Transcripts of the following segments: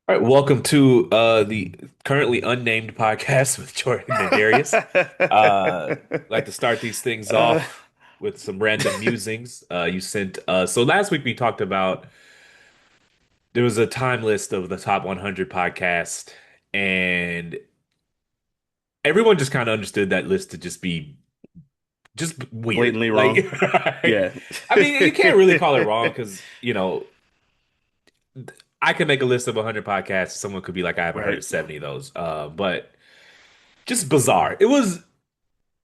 All right, welcome to the currently unnamed podcast with Jordan and Darius. Like to start these things uh, off with some random musings. You sent so last week we talked about there was a time list of the top 100 podcasts, and everyone just kind of understood that list to just be just weird. Blatantly Like, wrong. Yeah. I mean, you can't really call it wrong because I could make a list of 100 podcasts. Someone could be like, I haven't heard Right. of 70 of those. But just bizarre. It was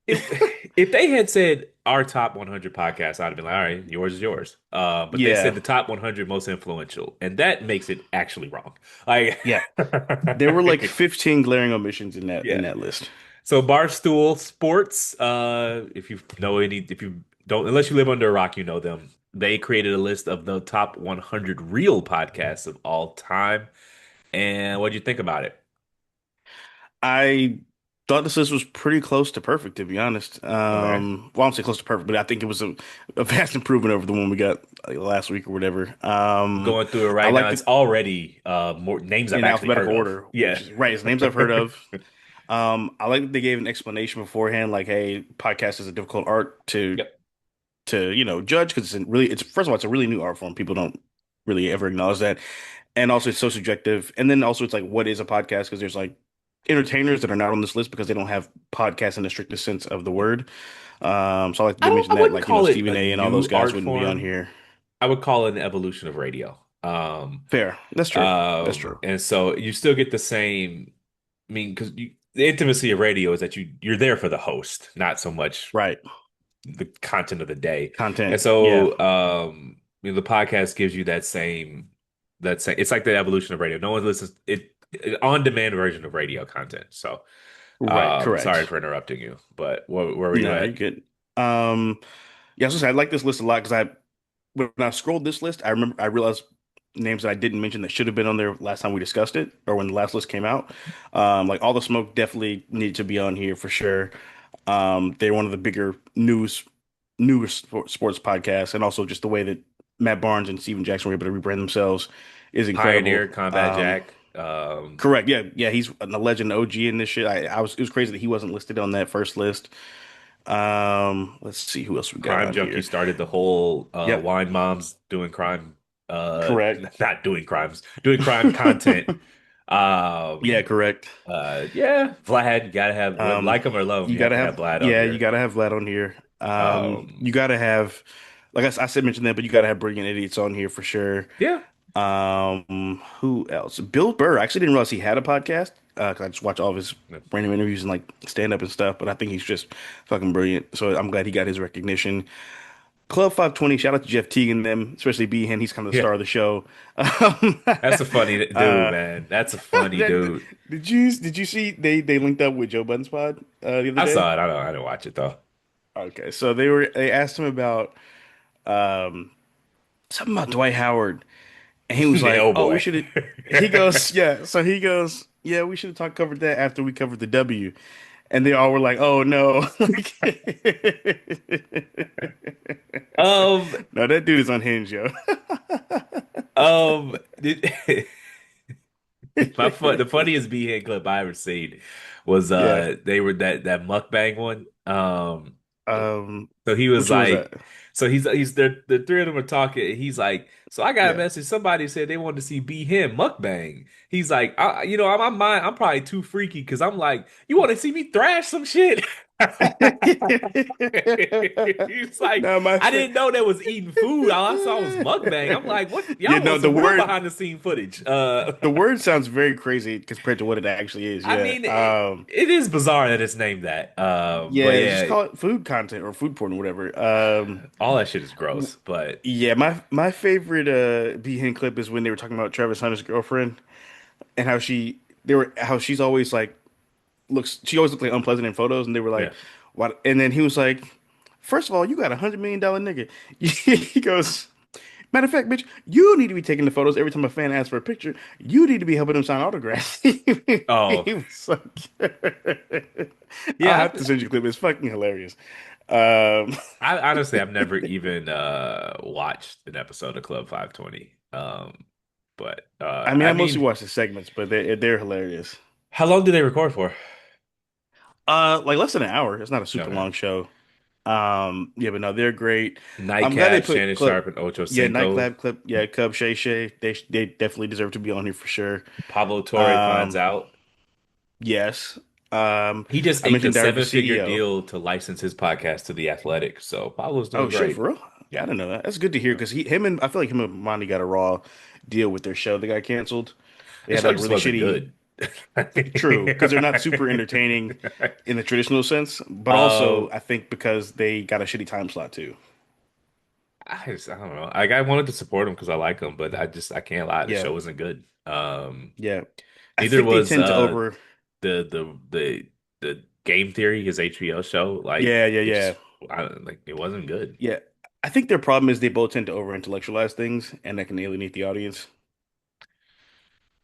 if if they had said our top 100 podcasts, I'd have been like, all right, yours is yours. But they said Yeah. the top 100 most influential, and that makes it actually wrong. Like, Yeah. There were like 15 glaring omissions in that yeah. list. So Barstool Sports, if you don't, unless you live under a rock, you know them. They created a list of the top 100 real podcasts of all time. And what do you think about it? I thought this list was pretty close to perfect, to be honest. Okay. Well, I won't say close to perfect, but I think it was a vast improvement over the one we got like, last week or whatever. I'm going through it I right now. liked It's it already more names I've in actually heard alphabetical of. order, Yeah. which is right. It's names I've heard of. I like that they gave an explanation beforehand, like, hey, podcast is a difficult art Yep. to judge because it's first of all it's a really new art form. People don't really ever acknowledge that, and also it's so subjective. And then also it's like, what is a podcast? Because there's like entertainers that are not on this list because they don't have podcast in the strictest sense of the word. So I like that they mentioned I that, wouldn't like, call it Stephen a A. and all those new guys art wouldn't be on form. here. I would call it an evolution of radio. Fair, that's true. That's true. And so you still get the same. I mean, because the intimacy of radio is that you're there for the host, not so much Right, the content of the day. And content. Yeah, so, the podcast gives you that same. It's like the evolution of radio. No one listens on demand version of radio content. So, right, sorry correct. for interrupting you, but where were you No, you're at? good. Yeah, I was gonna say I like this list a lot because I when I scrolled this list, I realized names that I didn't mention that should have been on there last time we discussed it or when the last list came out. Like All the Smoke definitely needed to be on here for sure. They're one of the bigger newer sports podcasts, and also just the way that Matt Barnes and Steven Jackson were able to rebrand themselves is incredible. Pioneer, Combat Jack. Correct. Yeah, yeah, he's a legend OG in this shit. It was crazy that he wasn't listed on that first list. Let's see who else we got Crime on Junkie here. started the whole Yep, wine moms doing crime, correct. not doing crimes, doing crime content. Yeah, Um, correct. yeah, Vlad, you gotta have like him or love him, You you have gotta to have have, Vlad on yeah, you here. gotta have Vlad on here. Um, You gotta have, like I said, mentioned that, but you gotta have Brilliant Idiots on here for sure. yeah, Who else? Bill Burr. I actually didn't realize he had a podcast. 'Cause I just watch all of his random interviews and like stand up and stuff. But I think he's just fucking brilliant. So I'm glad he got his recognition. Club 520. Shout out to Jeff Teague and them, especially Behan. He's kind of the yeah. star of the show. Um, That's a funny dude, uh, man. That's a funny dude. did you see they linked up with Joe Budden's pod the other I day? saw it. I didn't watch it though. Okay, so they asked him about um something about Dwight Howard, and he was like, Oh "Oh, we boy. should." He goes, "Yeah." So he goes, "Yeah, we should have covered that after we covered the W." And they all were like, "Oh no!" Like, Um, no, that dude is unhinged, yo. did, the funniest B-head clip I ever seen was Yeah. they were that mukbang one. So he was Which one was that? like, so he's the three of them are talking. He's like, so I got a Yeah. message. Somebody said they wanted to see be him mukbang. He's like, I'm mind, I'm probably too freaky because I'm like, you want to see me thrash some shit? He's like, No, my I fa didn't know that was eating food. All I saw was mukbang. I'm like, what? yeah, Y'all no, want some real behind the scene footage? the word sounds very crazy compared to what it actually is. I Yeah. mean, it is bizarre that it's named that. But Yeah, just yeah, call it food content or food porn or whatever. all that shit is W- gross. But yeah, my favorite Behan clip is when they were talking about Travis Hunter's girlfriend and how she's always like she always looked like unpleasant in photos, and they were yeah. like, what? And then he was like, first of all, you got $100 million nigga. He goes, matter of fact, bitch, you need to be taking the photos every time a fan asks for a picture. You need to be helping them sign autographs. Oh, He was like, I'll yeah. have to send you a clip. It's fucking hilarious. Um, I honestly, I've never even watched an episode of Club 520. But I mean, I I mostly mean, watch the segments, but they're hilarious. how long do they record for? Like less than an hour. It's not a super Okay. long show. Yeah, but no, they're great. I'm glad they Nightcap, put Shannon Clip. Sharp, and Ocho Yeah, Cinco. Nightclub Clip. Yeah, Cub Shay Shay. They definitely deserve to be on here for sure. Pablo Torre finds Um, out. yes. Um, He just I inked a mentioned Darius, the seven-figure CEO. deal to license his podcast to The Athletic. So Pablo's Oh doing shit, great. for real? I Yeah. didn't know that. That's good to hear because him and I feel like him and Monty got a raw deal with their show that got canceled. They The had show like just really wasn't shitty. good. True, because they're not super entertaining in the traditional sense, but also Um, I think because they got a shitty time slot too. I don't know. Like I wanted to support him because I like him, but I can't lie. The Yeah, show wasn't good. yeah. I Neither think they was tend to over. the Game Theory, his HBO show. Like Yeah, yeah, it yeah, just like it wasn't good. yeah. I think their problem is they both tend to over intellectualize things, and that can alienate the audience.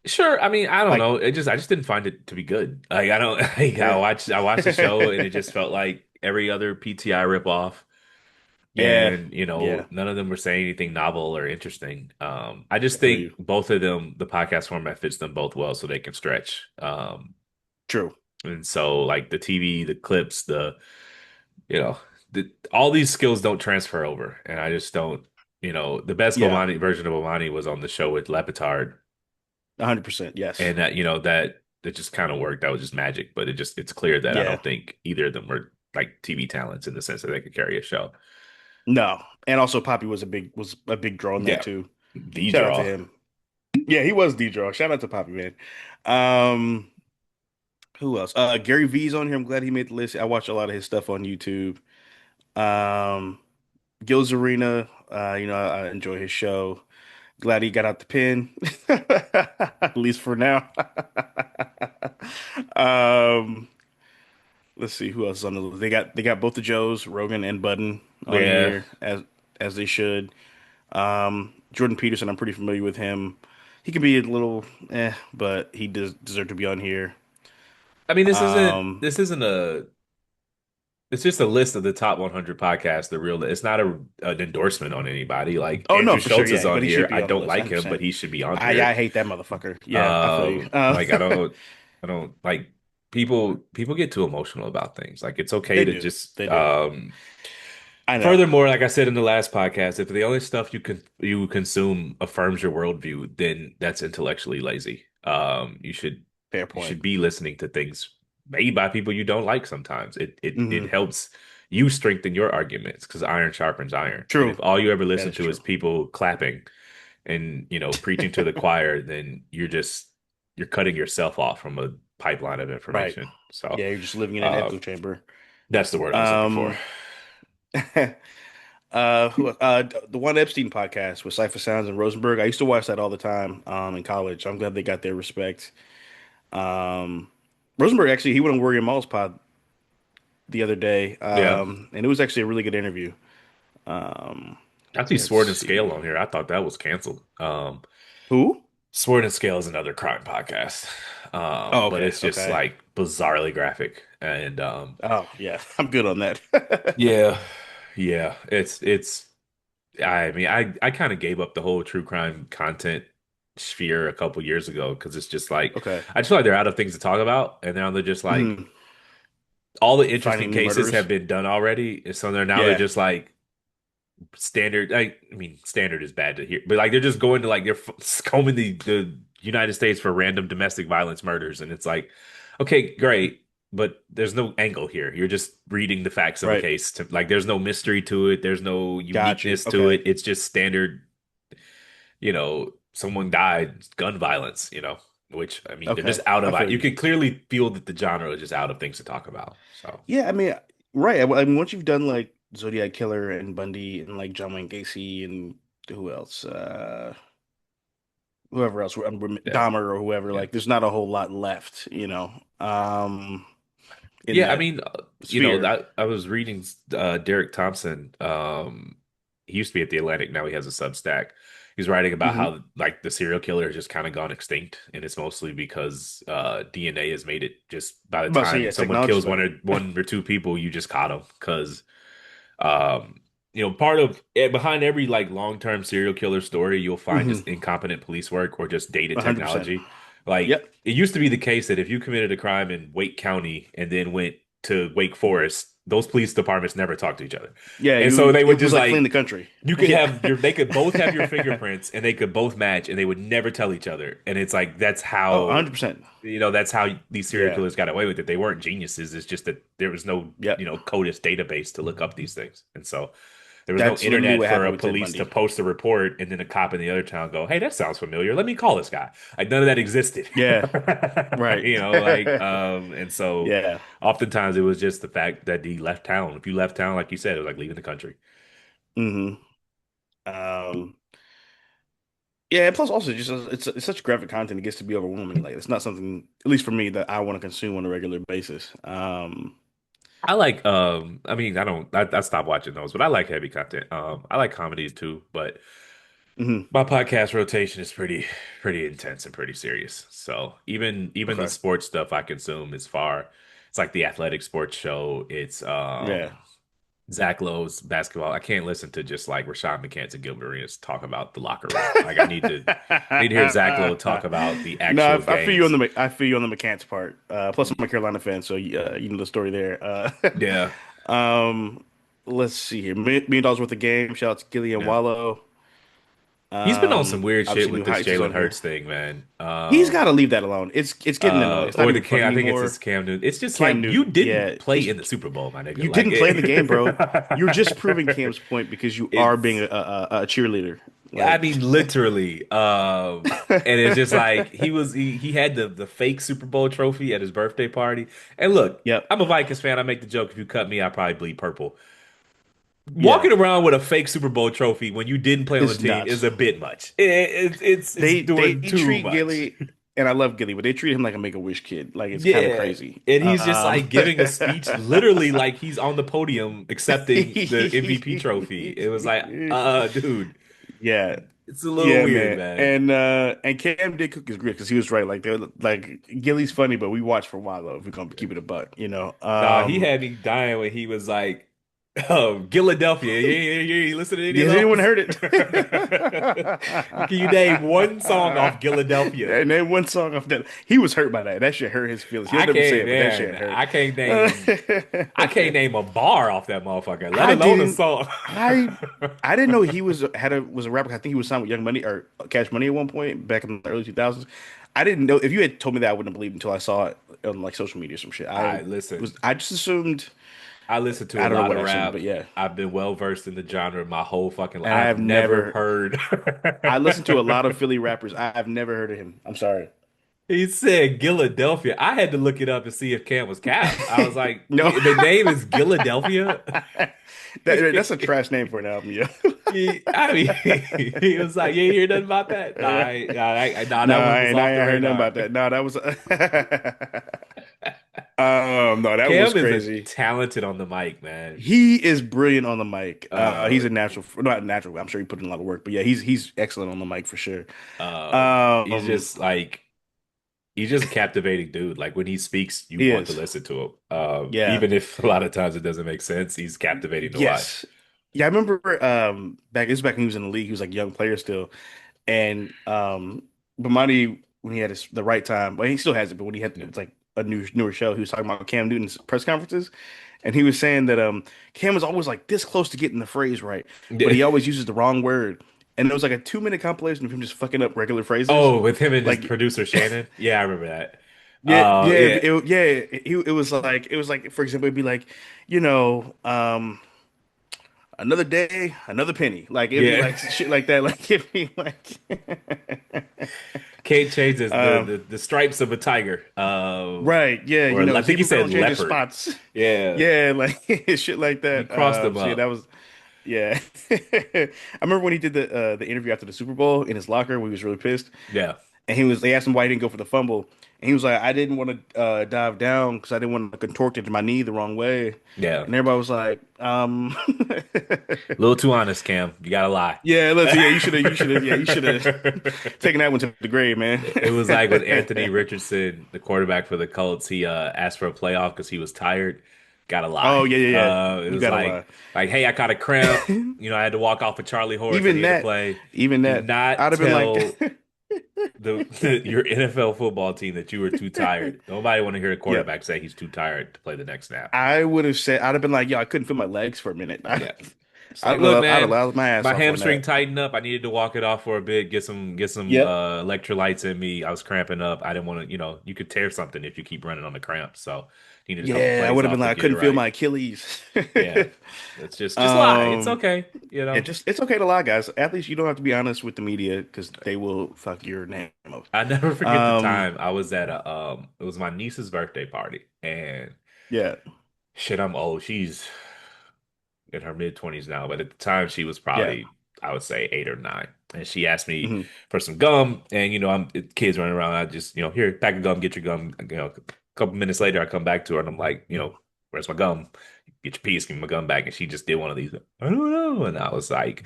Sure, I mean I don't Like, know. I just didn't find it to be good. Like I don't like fair. I watched the show and it just felt like every other PTI ripoff. Yeah, And you yeah. know none of them were saying anything novel or interesting. I just I feel think you. both of them, the podcast format fits them both well, so they can stretch. True. And so like the TV, the clips, you know, all these skills don't transfer over, and I just don't. You know, the best Yeah, Bomani version of Bomani was on the show with Lepetard, 100%. Yes. and that that just kind of worked. That was just magic, but it's clear that I Yeah. don't think either of them were like TV talents in the sense that they could carry a show. No. And also Poppy was a big draw in that Yeah, too. the Shout out to draw. him. Yeah, he was the draw. Shout out to Poppy, man. Um, who else? Gary V's on here. I'm glad he made the list. I watch a lot of his stuff on YouTube. Um, Gil's Arena, I enjoy his show. Glad he got out the pen, at least for now. Um, let's see who else is on the list. They got both the Joes, Rogan and Budden on Yeah, here as they should. Jordan Peterson, I'm pretty familiar with him. He can be a little but he does deserve to be on here. I mean, Um, this isn't a it's just a list of the top 100 podcasts. The real it's not an endorsement on anybody. Like oh no, Andrew for sure, Schultz is yeah, on but he here. should I be on the don't list, like him, but 100%. he should be on I here. hate that motherfucker. Yeah, I feel you. Like I don't like people get too emotional about things. Like it's okay They to do. just They do. I know. furthermore, like I said in the last podcast, if the only stuff you consume affirms your worldview, then that's intellectually lazy. Fair You point. should be listening to things made by people you don't like sometimes. It Hmm. helps you strengthen your arguments because iron sharpens iron. And if True. all you ever That listen is to is true. people clapping and preaching to the choir, then you're cutting yourself off from a pipeline of Right. information. So Yeah, you're just living in an echo um, chamber. that's the word I was looking for. Um, the One Epstein podcast with Cypher Sounds and Rosenberg. I used to watch that all the time, in college. I'm glad they got their respect. Um, Rosenberg actually, he went on Warrior Mall's pod the other day, Yeah. and it was actually a really good interview. Um, I see let's Sword and Scale see. on here. I thought that was canceled. Who? Sword and Scale is another crime podcast. Oh, But okay, it's just okay. like bizarrely graphic. And Oh, yeah, I'm good on that. yeah, yeah, I mean, I kind of gave up the whole true crime content sphere a couple years ago because it's just like Okay. I just feel like they're out of things to talk about, and now they're just like Mhm. all the interesting Finding new cases murderers. have been done already, and so they're Yeah, just like standard. I mean, standard is bad to hear, but like they're just going to like they're combing the United States for random domestic violence murders, and it's like, okay, great, but there's no angle here. You're just reading the facts of a right. case. Like there's no mystery to it. There's no Got you. uniqueness to Okay. it. It's just standard. Someone died, gun violence. Which I mean, they're just Okay. out I of feel it. You you. can clearly feel that the genre is just out of things to talk about. So Yeah, I mean, right. I mean, once you've done like Zodiac Killer and Bundy and like John Wayne Gacy and who else? Whoever else, yeah, Dahmer or whoever, yeah. like there's not a whole lot left, in Yeah, I that mean, sphere. I was reading Derek Thompson. He used to be at the Atlantic, now he has a Substack. He's writing about Hmm. how like the serial killer has just kind of gone extinct, and it's mostly because DNA has made it just by the I'm about to say, time yeah, someone technology's kills better. one or two people, you just caught them because um, part of behind every like long-term serial killer story, you'll find Hmm. just incompetent police work or just dated 100%. technology. Like Yep. it used to be the case that if you committed a crime in Wake County and then went to Wake Forest, those police departments never talked to each other. Yeah, And so they would it was just like clean like the country. you could Yeah. have they could both have your fingerprints and they could both match and they would never tell each other. And it's like Oh, 100%. that's how these serial Yeah. killers got away with it. They weren't geniuses. It's just that there was no, Yep. CODIS database to look up these things. And so there was no That's literally internet what for a happened with Ted police to Bundy. post a report and then a cop in the other town go, "Hey, that sounds familiar. Let me call this guy." Like none of that existed. Yeah. Right. And so Yeah. oftentimes it was just the fact that he left town. If you left town, like you said, it was like leaving the country. Hmm. Um, yeah, and plus also just it's such graphic content, it gets to be overwhelming. Like it's not something, at least for me, that I want to consume on a regular basis. I like I mean I stopped watching those, but I like heavy content. I like comedies too, but Mhm. my podcast rotation is pretty intense and pretty serious. So even the Okay. sports stuff I consume is far. It's like the athletic sports show. It's Yeah. Zach Lowe's basketball. I can't listen to just like Rashad McCants and Gilbert Arenas talk about the locker room. Like I need to hear Zach Lowe talk about the No, actual I feel you on games. I feel you on the McCants part. Plus, I'm a Carolina fan, so you know the story there. Yeah. Um, let's see here. Million dollars worth of game. Shout out to Gillian Yeah. Wallow. He's been on some weird shit Obviously, with new this heights is Jalen on here. Hurts thing, man. He's got to leave that alone. It's getting annoying. It's not Or the even Cam, funny I think it's his anymore. Cam Newton. It's just Cam like you Newton, didn't yeah, play it's in the Super Bowl, my nigga. you Like didn't play in the game, bro. You're just proving it, Cam's point because you are being it's a cheerleader. I Like, mean literally. And it's just like he had the fake Super Bowl trophy at his birthday party. And look, yep, I'm a Vikings fan. I make the joke if you cut me, I probably bleed purple. yeah, Walking around with a fake Super Bowl trophy when you didn't play on the it's team is nuts. a bit much. It's They doing too treat much. Gilly, and I love Gilly, but they treat him like a Make-A-Wish kid. Like it's kind of Yeah. crazy. And he's just like giving a speech, literally like he's on the podium accepting the MVP trophy. It was like, dude, Yeah, it's a little yeah, weird, man. man. And Cam did cook his grit because he was right. Like they're like Gilly's funny, but we watch for a while though. If we're gonna keep it a buck, you know. Nah, he had me dying when he was like, "Oh, Philadelphia. You listen to any of Has anyone those? heard it? Can you name one song off Philadelphia? And then one song of that, he was hurt by that. That shit hurt his feelings. He'll I never say can't, it, but that man. shit hurt. I can't name a bar off that motherfucker, let I alone a didn't. song. I I didn't know he was a rapper. I think he was signed with Young Money or Cash Money at one point back in the early 2000s. I didn't know. If you had told me that, I wouldn't have believed until I saw it on like social media or some shit. I listen. I just assumed. I listen to a I don't know lot what of I assumed, rap. but yeah. I've been well versed in the genre my whole fucking life. And I've I've never never. heard. I listened to a lot of Philly rappers. I've never heard of him. I'm sorry. He said Philadelphia. I had to look it up to see if Cam was Cap. I was like, No. the name is Philadelphia. That's a trash name for an album, yeah. I mean, he was like, "You ain't hear nothing about that." Nah, No, that one was I off the ain't heard nothing radar. about that. No, that was no, that was Cam is a crazy. talented on the mic, man. He is brilliant on the mic. He's Uh, a natural, not natural. I'm sure he put in a lot of work, but yeah, he's excellent on the mic for sure. he's Um, just like he's just a captivating dude. Like when he speaks, you he want to is. listen to him. Yeah. Even if a lot of times it doesn't make sense, he's captivating to watch. Yes. Yeah, I remember back when he was in the league, he was like a young player still. And Bomani, when he had the right time, well, he still has it, but when he had Yeah. it's like a newer show, he was talking about Cam Newton's press conferences, and he was saying that Cam was always like this close to getting the phrase right, but he always uses the wrong word. And there was like a 2 minute compilation of him just fucking up regular phrases. Oh, with him and his Like, producer Shannon. Yeah, I remember that. yeah, yeah, Yeah, it was like, for example, it'd be like, you know, another day, another penny. Like it'd be yeah. like shit like that. Like it'd be like, Kate changes um, the stripes of a tiger. right, yeah, Or you know, I think he zebra said don't change his leopard. spots. Yeah, Yeah, like shit like he that. crossed them So yeah, that up. was yeah. I remember when he did the interview after the Super Bowl in his locker when he was really pissed, Yeah, and they asked him why he didn't go for the fumble, and he was like, I didn't want to dive down because I didn't want to contort it my knee the wrong way, yeah. and everybody was like, A little too honest, Cam. You gotta lie. yeah, listen, yeah, you should have taken that one to the grave, man. It was like with Anthony Richardson, the quarterback for the Colts. He asked for a playoff because he was tired. Gotta lie. Oh yeah, yeah, yeah. It You was gotta lie. hey, I caught a cramp. I had to walk off a Charlie horse. I Even needed to that, play. even Do that, not I'd have been like, tell your NFL football team that you were too tired. Nobody want to hear a yep. quarterback say he's too tired to play the next snap. I would have said, I'd have been like, yo, I couldn't feel my legs for a minute. Yeah. It's like, look, I'd man, allowed my ass my off on hamstring that. tightened up. I needed to walk it off for a bit, get some Yep. electrolytes in me. I was cramping up. I didn't want to, you could tear something if you keep running on the cramps. So needed a couple Yeah, I plays would have off been to like, I get it couldn't feel right. my Achilles. Yeah. It's just lie. It's Um, okay. it's okay to lie, guys. Athletes, you don't have to be honest with the media because they will fuck your name up. I never forget the Um, time I was at it was my niece's birthday party and yeah. shit, I'm old. She's in her mid 20s now, but at the time she was Yeah. probably, I would say 8 or 9. And she asked me Hmm. for some gum, and kids running around. I just, here, pack of gum, get your gum. A couple minutes later, I come back to her and I'm like, where's my gum? Get your piece, give me my gum back. And she just did one of these. I don't know. And I was like,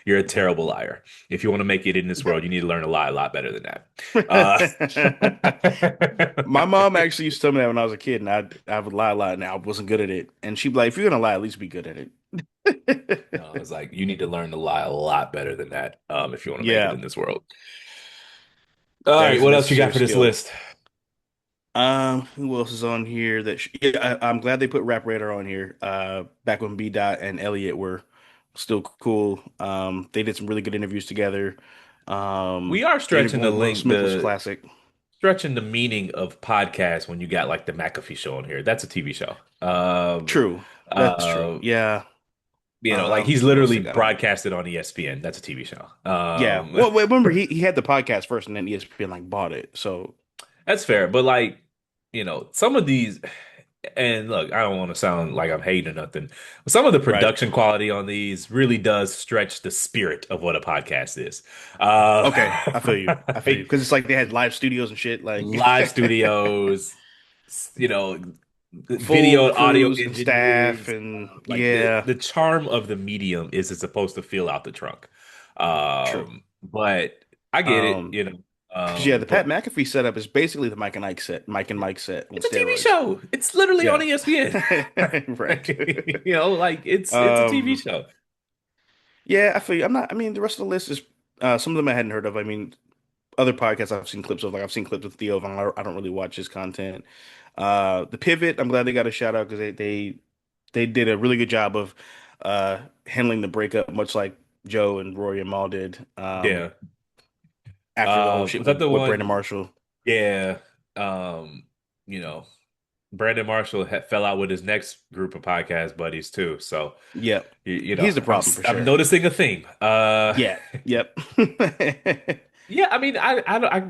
you're a terrible liar. If you want to make it in this world, you need to learn to lie a lot better than that. Uh, My mom actually used to tell me that when I was a kid, and I would lie a lot, and I wasn't good at it. And she'd be like, "If you're gonna lie, at least be good at it." no, I was like, you need to learn to lie a lot better than that, if you want to make it Yeah, in this world. All that right, is a what else you got necessary for this skill. list? Who else is on here? I'm glad they put Rap Radar on here. Back when B Dot and Elliot were still cool. They did some really good interviews together. We are The interview with Will Smith was classic. stretching the meaning of podcast when you got like the McAfee show on here. That's a TV show. True, that's true. Uh, Yeah. like he's What else literally they got on here? broadcasted on ESPN. That's a TV show. Yeah. Well, wait, remember he had the podcast first, and then ESPN like bought it. So That's fair, but like, some of these, and look, I don't want to sound like I'm hating or nothing, but some of the right. production quality on these really does stretch the spirit of what a podcast is. Uh, Okay, I feel you. I feel you like because it's like they had live studios and shit, like live studios, you know, full video and audio crews and staff, engineers. and Like the yeah, the charm of the medium is it's supposed to feel out the trunk. true. But I get it, Um, because yeah, the Pat but McAfee setup is basically the Mike and Mike set on it's a TV steroids. show. It's literally on Yeah, ESPN. right. Like it's a TV Um, show. yeah, I feel you. I'm not. I mean, the rest of the list is some of them I hadn't heard of. I mean, other podcasts I've seen clips of, like I've seen clips of Theo Von. I don't really watch his content. The Pivot, I'm glad they got a shout out because they did a really good job of handling the breakup, much like Joe and Rory and Mal did Yeah. after the whole shit Was that the with Brandon one? Marshall. Yeah. Um, you know, Brandon Marshall fell out with his next group of podcast buddies too. So, Yeah, you know, he's the problem for I'm sure. noticing a theme. Yeah, yep, Yeah, I mean,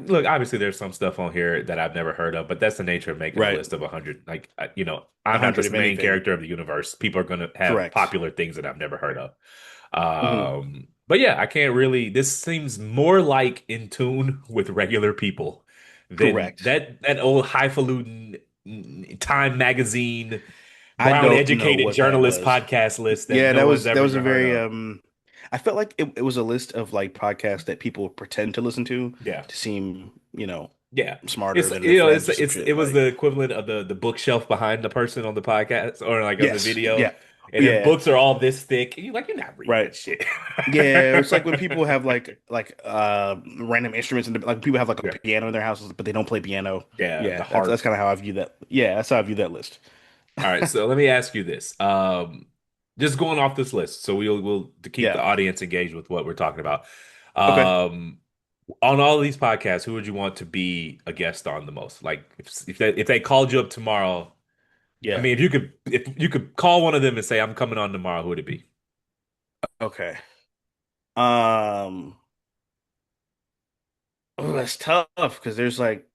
look, obviously there's some stuff on here that I've never heard of, but that's the nature of making a right. list of 100. Like, I'm not 100 the of main anything. character of the universe. People are going to have Correct. popular things that I've never heard of. Hmm. But yeah, I can't really, this seems more like in tune with regular people than Correct. that old highfalutin Time magazine, I brown don't know educated what that journalist was. podcast list that Yeah, no one's that ever was a heard very of. I felt like it was a list of like podcasts that people pretend to listen Yeah. to seem, Yeah. smarter It's than their friends or some it shit. was Like, the equivalent of the bookshelf behind the person on the podcast or like on the yes, video. yeah, And their yeah, books are all this thick. And you're not reading right. that shit. Yeah, it's like when people have like random instruments and like people have like a Yeah. piano in their houses, but they don't play piano. Yeah, the Yeah, that's harp. kind of how I view that. Yeah, that's how I view that list. All right, so let me ask you this. Just going off this list, so we'll to keep the Yeah. audience engaged with what we're talking about. Okay. Um, on all of these podcasts, who would you want to be a guest on the most? Like if they called you up tomorrow, I Yeah. mean, if you could call one of them and say I'm coming on tomorrow, who would it be? Okay. Um. Oh, that's tough because there's like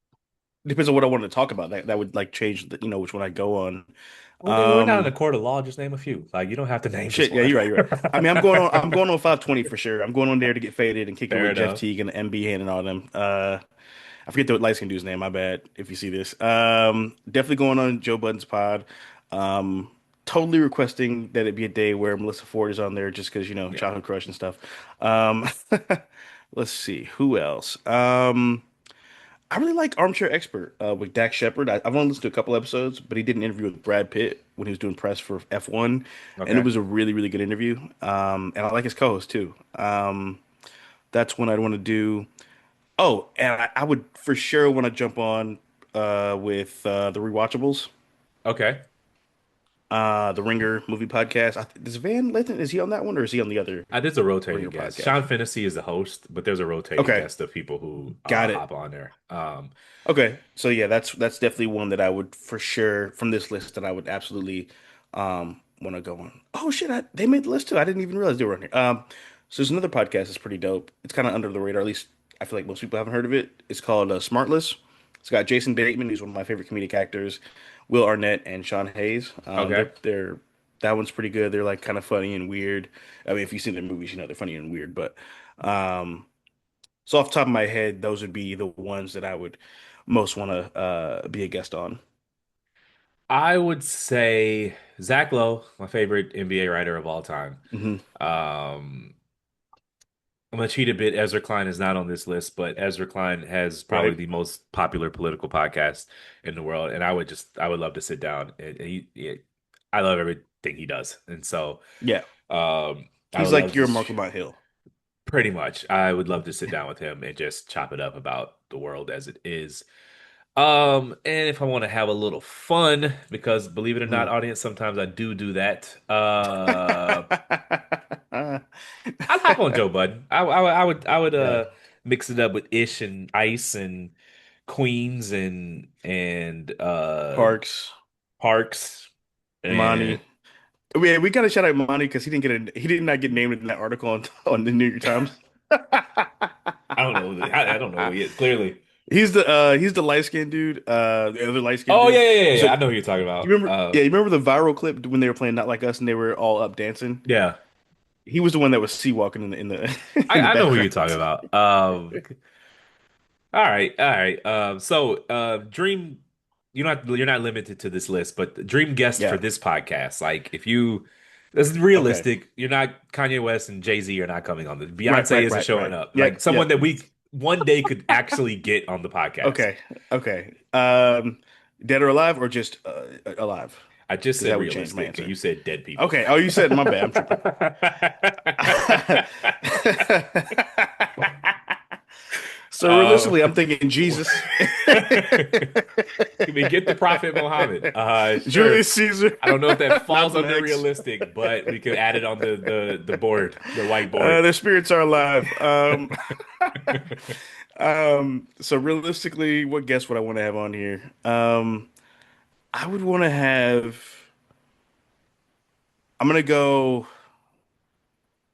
depends on what I want to talk about. That would like change which one I go on. Well, nigga, we're not in a Um. court of law. Just name a few. Like you don't have to name just Shit. Yeah, one. you're right. You're right. I mean, I'm going on 520 for sure. I'm going on there to get faded and kick it Fair with Jeff enough. Teague and MB Hand and all them. I forget the light skin dude's name. My bad if you see this. Definitely going on Joe Budden's pod. Um, totally requesting that it be a day where Melissa Ford is on there just because Yeah. childhood crush and stuff. Um, let's see who else. I really like Armchair Expert with Dak Shepard. I've only listened to a couple episodes, but he did an interview with Brad Pitt when he was doing press for F1, and it Okay. was a really, really good interview. And I like his co-host too. That's one I'd want to do. Oh, and I would for sure want to jump on with the Rewatchables, Okay. the Ringer movie podcast. Is Van Lathan, is he on that one or is he on the other There's a rotating Ringer guest. podcast? Sean Fennessy is the host, but there's a rotating Okay, guest of people who got it. hop on there. Okay, so yeah, that's definitely one that I would for sure from this list that I would absolutely want to go on. Oh shit, they made the list too. I didn't even realize they were on here. So there's another podcast that's pretty dope. It's kind of under the radar, at least I feel like most people haven't heard of it. It's called Smartless. It's got Jason Bateman, who's one of my favorite comedic actors, Will Arnett, and Sean Hayes. Okay. They're that one's pretty good. They're like kind of funny and weird. I mean, if you've seen their movies, you know they're funny and weird. But um, so off the top of my head, those would be the ones that I would most want to be a guest on. I would say Zach Lowe, my favorite NBA writer of all time. Hmm. Um, I'm gonna cheat a bit. Ezra Klein is not on this list, but Ezra Klein has probably Right? the most popular political podcast in the world, and I would love to sit down and I love everything he does, and so Yeah. I He's would like love to your Marco Hill. pretty much. I would love to sit down with him and just chop it up about the world as it is. And if I want to have a little fun, because believe it or not, Mhm. audience, sometimes I do that. I'd hop on Joe Budden. I would Yeah. mix it up with Ish and Ice and Queens and Parks, Parks and Monty. We gotta shout out Monty because he did not get named in that article on the New York Times. I don't know. I don't know yet. Clearly. He's the light skinned dude, the other light skinned Oh yeah, dude. yeah, yeah, yeah. So I know who you're talking you about. remember yeah, you remember the viral clip when they were playing Not Like Us and they were all up dancing? Yeah. He was the one that was sea walking in the I, in the I know who you're background. talking about. All right, all right. Dream, you're not limited to this list, but dream guest for Yeah. this podcast. Like, if you, this is Okay. realistic. You're not Kanye West and Jay-Z are not coming on this. Right, Beyonce right, isn't right, showing right. up. Like Yep, someone yep. that we one day could actually get on the podcast. Okay. Okay. Dead or alive or just alive? I just Because said that would change my realistic, and answer. you said dead people. Okay. Oh, you said my bad. I'm tripping. So Um, realistically, I'm thinking Jesus, we get the Prophet Muhammad. Sure. Julius Caesar, I don't know if that falls Malcolm under X. realistic, but we could add it on the board, the whiteboard. Their spirits are alive. So realistically, what guest would I want to have on here? I would want to have. I'm gonna go.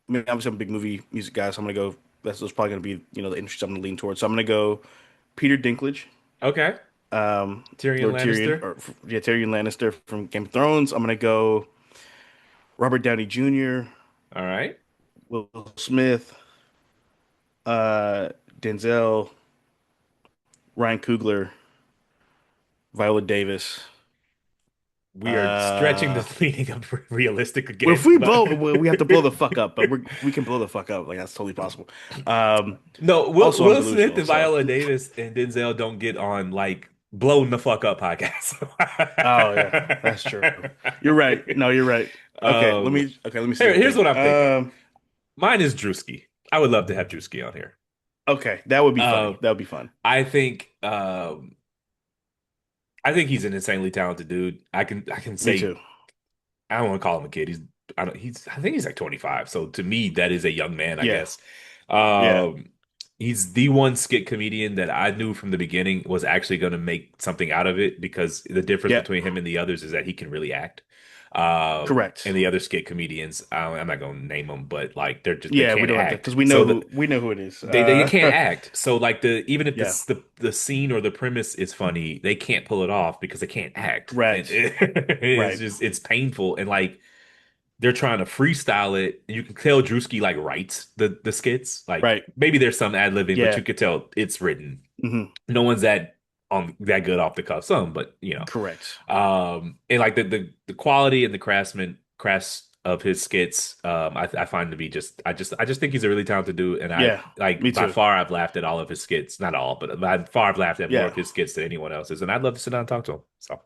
I mean, obviously, I'm a big movie music guy, so I'm gonna go. That's probably gonna be the industry I'm gonna lean towards. So I'm gonna go Peter Dinklage, Okay. Tyrion Lord Tyrion, Lannister. or yeah, Tyrion Lannister from Game of Thrones. I'm gonna go Robert Downey Jr., All right. Will Smith, uh, Denzel, Ryan Coogler, Viola Davis. We are stretching Uh, the meaning of realistic well, if again, we but blow, well, we have to blow the fuck up, but we can blow the fuck up. Like that's totally possible. Um, no, Also, I'm Will Smith delusional, and so. Viola Davis and Denzel don't get on like blown the fuck up podcast. Oh yeah, that's true. You're right. No, you're right. um, Let me see what I here's what think. I'm thinking. Mine is Drewski. I would love to have Drewski on here. Okay, that would be funny. Um, That would be fun. I think I think he's an insanely talented dude. I can Me say too. I don't want to call him a kid. I think he's like 25. So to me, that is a young man, I Yeah, guess. yeah, Um, he's the one skit comedian that I knew from the beginning was actually going to make something out of it because the difference yeah. between him and the others is that he can really act. Correct. And the other skit comedians, I'm not going to name them, but like they Yeah, we can't don't have to act. because So we know who it is. they can't act. So like even if Yeah, the scene or the premise is funny, they can't pull it off because they can't act. And right, it's right, just it's painful and like they're trying to freestyle it. And you can tell Drewski like writes the skits. Like right. maybe there's some ad-libbing, but Yeah, you could tell it's written. hmm No one's that good off the cuff. Some, but correct. and like the quality and the crafts of his skits, I find to be just think he's a really talented dude, and I Yeah, me like by too. far I've laughed at all of his skits, not all, but by far I've laughed at more Yeah. of his skits than anyone else's, and I'd love to sit down and talk to him. So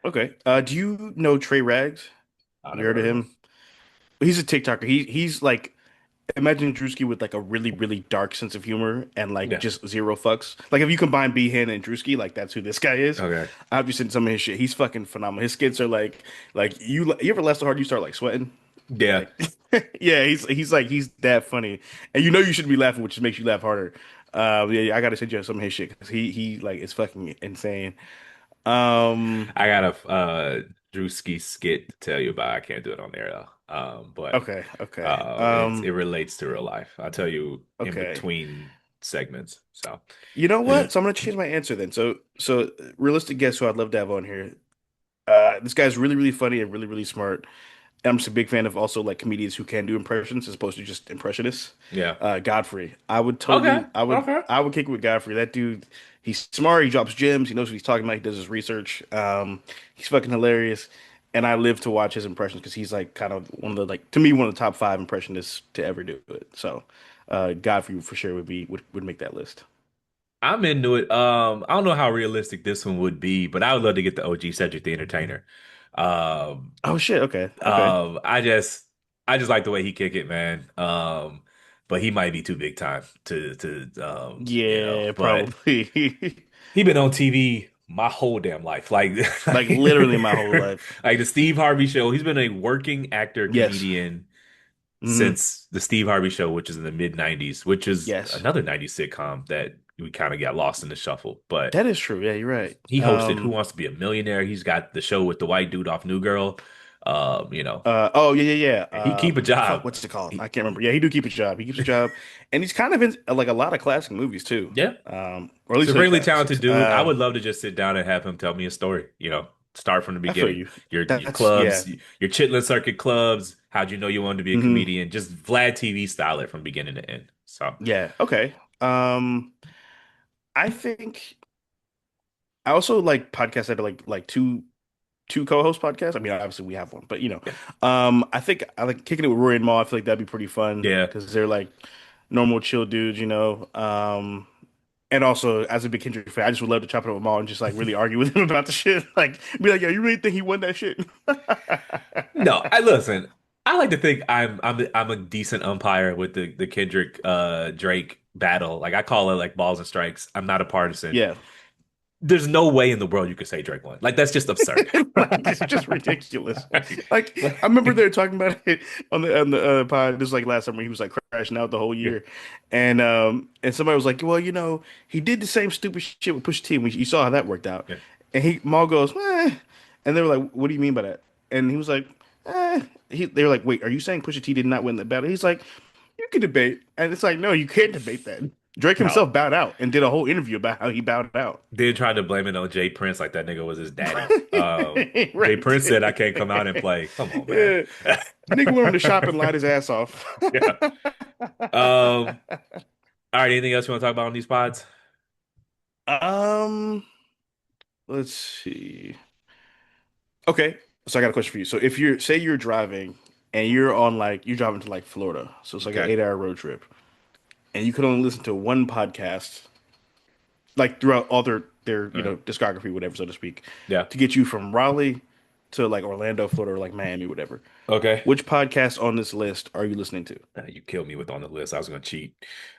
Okay. Do you know Trey Rags? I Have you never heard of heard of him. him? He's a TikToker. He's like imagine Drewski with like a really, really dark sense of humor and like Yeah. just zero fucks. Like if you combine Behan and Drewski, like that's who this guy is. Okay. I've just seen some of his shit. He's fucking phenomenal. His skits are like you ever laugh so hard you start like sweating? Yeah. Like yeah, he's that funny. And you know you shouldn't be laughing, which makes you laugh harder. Yeah, I gotta send you some of his shit because he like it's fucking insane. Um I got a Drewski skit to tell you about. I can't do it on there though. But okay, okay. it relates to real life. I'll tell you in Okay. between segments. So You know what? So I'm gonna change my answer then. So realistic guess who I'd love to have on here. This guy's really, really funny and really, really smart. I'm just a big fan of also like comedians who can do impressions as opposed to just impressionists. yeah. Godfrey. I would Okay. totally, I would, Okay. I would kick it with Godfrey. That dude, he's smart. He drops gems. He knows what he's talking about. He does his research. He's fucking hilarious. And I live to watch his impressions because he's like kind of one of the like to me one of the top five impressionists to ever do it. So, Godfrey for sure would make that list. I'm into it. I don't know how realistic this one would be, but I would love to get the OG Cedric the Entertainer. Um, Oh shit. Okay. Okay. I just like the way he kick it, man. But he might be too big time Yeah, but probably. he been on TV my whole damn life. Like, Like literally my whole life. like the Steve Harvey show. He's been a working actor Yes. comedian Hmm. since the Steve Harvey show, which is in the mid 90s, which is Yes. another 90s sitcom that we kind of got lost in the shuffle. But That is true. Yeah, you're right. he hosted Who Wants to Be a Millionaire. He's got the show with the white dude off New Girl. You know, Oh yeah, yeah, he yeah. keep a Fuck, job. what's it called? He, I can't remember. Yeah, he do keep his job. He keeps a job, and he's kind of in like a lot of classic movies too. yeah, Or at least hood supremely talented classics. dude. I would love to just sit down and have him tell me a story. You know, start from the I feel beginning. you. Your That's yeah. clubs, your Chitlin Circuit clubs. How'd you know you wanted to be a Hmm. comedian? Just Vlad TV style it from beginning to end. So Yeah. Okay. I think I also like podcasts that are like two co-host podcasts. I mean, obviously we have one, but yeah, I think I like kicking it with Rory and Maul. I feel like that'd be pretty fun yeah. because they're like normal chill dudes. And also as a big Kendrick fan, I just would love to chop it up with Maul and just like really argue with him about the shit. Like be like, yo, you really think he won that shit? No, I listen. I like to think I'm a decent umpire with the Kendrick Drake battle. Like I call it like balls and strikes. I'm not a partisan. Yeah. There's no way in the world you could say Drake won. Like that's just absurd. Like it's just ridiculous. Like I Like, remember they were talking about it on the pod. This was like last summer. He was like crashing out the whole yeah, year, and somebody was like, "Well, he did the same stupid shit with Pusha T. You saw how that worked out." yeah. And Maul goes, and they were like, "What do you mean by that?" And he was like, "Eh." They were like, "Wait, are you saying Pusha T did not win the battle?" He's like, "You can debate," and it's like, "No, you can't debate that." Drake No. himself bowed out and did a whole interview about how he bowed out. Then tried to blame it on Jay Prince like that nigga was his daddy. Jay Right. Prince said I can't come out and play. Come on, man. Yeah. Nigga went on the shop and lied his ass off. Yeah. Um, all right, anything else you want to talk about on these pods? Um, let's see. Okay, so I got a question for you. So if you're say you're driving and you're driving to like Florida, so it's like an Okay. 8 hour road trip, and you could only listen to one podcast like throughout all their Uh, discography, whatever, so to speak, yeah. to get you from Raleigh to like Orlando, Florida, or like Miami, whatever. Okay. Which podcast on this list are you listening to? You killed me with on the list. I was going to cheat.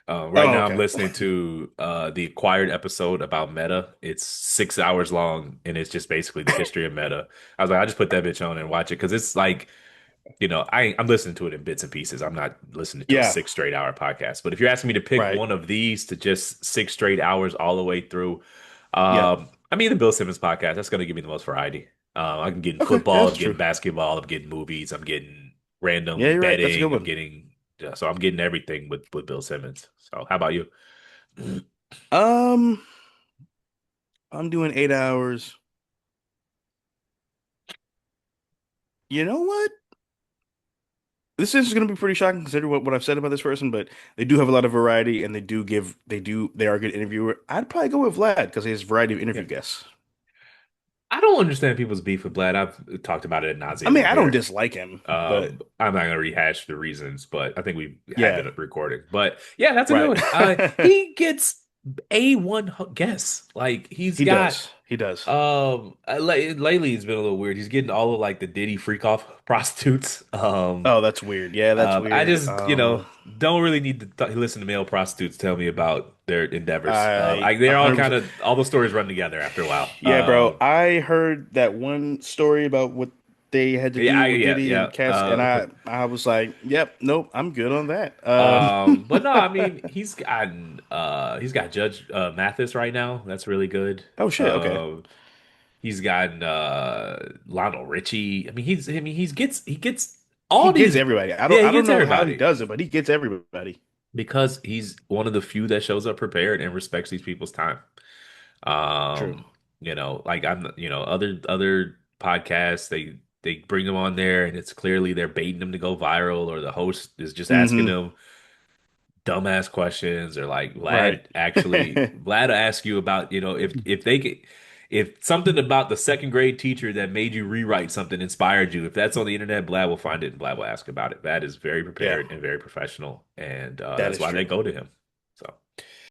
Right Oh, now, I'm okay. listening to the Acquired episode about Meta. It's 6 hours long, and it's just basically the history of Meta. I was like, I just put that bitch on and watch it because it's like, I'm listening to it in bits and pieces. I'm not listening to a Yeah, 6 straight hour podcast. But if you're asking me to pick right. one of these to just 6 straight hours all the way through, Yep. I mean, the Bill Simmons podcast, that's going to give me the most variety. I'm getting Okay, yeah, football, that's I'm getting true. basketball, I'm getting movies, I'm getting Yeah, random you're right. That's a good betting, one. so I'm getting everything with Bill Simmons. So how about you? Um, I'm doing 8 hours. You know what? This is going to be pretty shocking considering what I've said about this person, but they do have a lot of variety and they are a good interviewer. I'd probably go with Vlad because he has variety of Yeah. interview guests. I don't understand people's beef with Vlad. I've talked about it ad I nauseum mean, on I don't here. dislike him, but I'm not gonna rehash the reasons, but I think we have yeah, been recording. But yeah, that's a good right. one. He gets A1 guess. Like he's He got does. He does. lately it's been a little weird. He's getting all of like the Diddy freak off prostitutes. Oh, that's weird. Yeah, that's I weird. just, don't really need to listen to male prostitutes tell me about their endeavors. I They're all kind 100%. of all the stories run together after a while. Yeah, bro. I heard that one story about what they had to do with Yeah, Diddy yeah. and Cass, and I was like, yep, nope, I'm good on that. But no, I mean he's got Judge Mathis right now. That's really good. Oh shit, okay. He's gotten Lionel Richie. He gets He all gets these. everybody. Yeah, he I don't gets know how he everybody does it, but he gets everybody. because he's one of the few that shows up prepared and respects these people's time. True. Like other podcasts, they bring them on there and it's clearly they're baiting them to go viral, or the host is just asking Hmm. them dumbass questions, or like Right. Vlad will ask you about, if they could, if something about the second grade teacher that made you rewrite something inspired you, if that's on the internet, Vlad will find it and Vlad will ask about it. Vlad is very Yeah, prepared and very professional, and that that's is why they true. go to him.